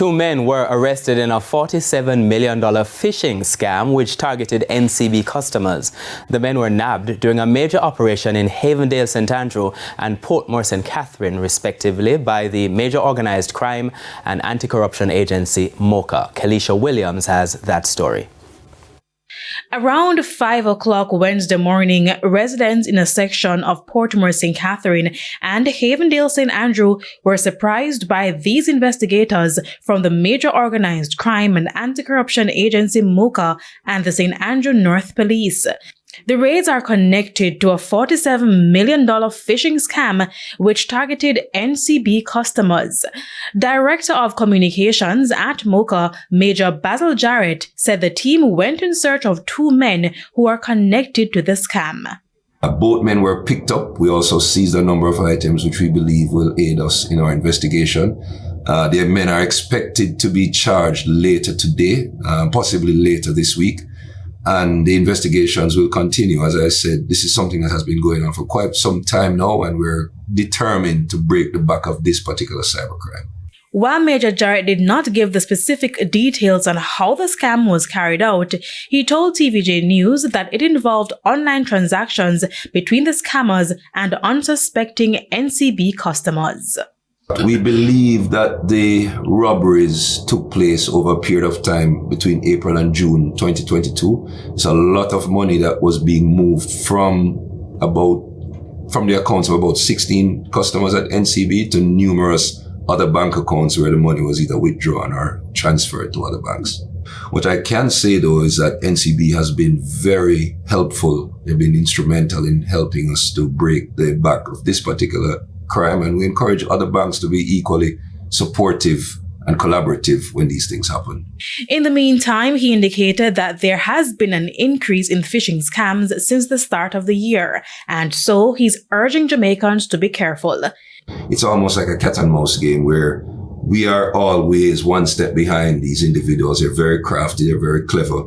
Two men were arrested in a $47 million phishing scam which targeted NCB customers. The men were nabbed during a major operation in Havendale, St. Andrew and Portmore, St. Catherine, respectively, by the Major Organized Crime and Anti-Corruption Agency, MOCA. Kelisha Williams has that story. Around 5 o'clock Wednesday morning, residents in a section of Portmore, St. Catherine and Havendale, St. Andrew were surprised by these investigators from the Major Organized Crime and Anti-Corruption Agency, MOCA, and the St. Andrew North Police. The raids are connected to a $47 million phishing scam which targeted NCB customers. Director of Communications at MOCA, Major Basil Jarrett, said the team went in search of two men who are connected to the scam. Both men were picked up. We also seized a number of items which we believe will aid us in our investigation. The men are expected to be charged later today, possibly later this week. And the investigations will continue. As I said, this is something that has been going on for quite some time now, and we're determined to break the back of this particular cybercrime. While Major Jarrett did not give the specific details on how the scam was carried out, he told TVJ News that it involved online transactions between the scammers and unsuspecting NCB customers. We believe that the robberies took place over a period of time between April and June 2022. It's a lot of money that was being moved from the accounts of about 16 customers at NCB to numerous other bank accounts where the money was either withdrawn or transferred to other banks. What I can say though is that NCB has been very helpful. They've been instrumental in helping us to break the back of this particular crime, and we encourage other banks to be equally supportive and collaborative when these things happen. In the meantime, he indicated that there has been an increase in phishing scams since the start of the year, and so he's urging Jamaicans to be careful. It's almost like a cat and mouse game where we are always one step behind these individuals. They're very crafty, they're very clever,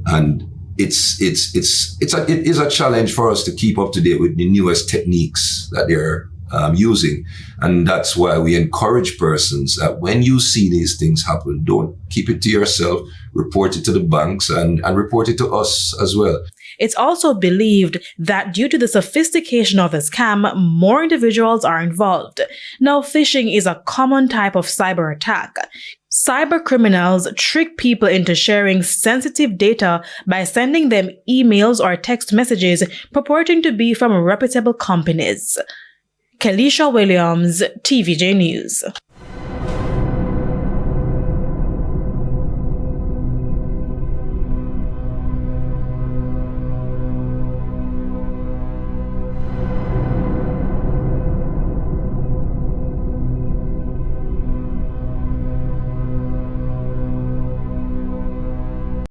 and it is a challenge for us to keep up to date with the newest techniques that they're using. And that's why we encourage persons that when you see these things happen, don't keep it to yourself, report it to the banks and report it to us as well. It's also believed that due to the sophistication of the scam, more individuals are involved. Now, phishing is a common type of cyber attack. Cyber criminals trick people into sharing sensitive data by sending them emails or text messages purporting to be from reputable companies. Kelisha Williams, TVJ News.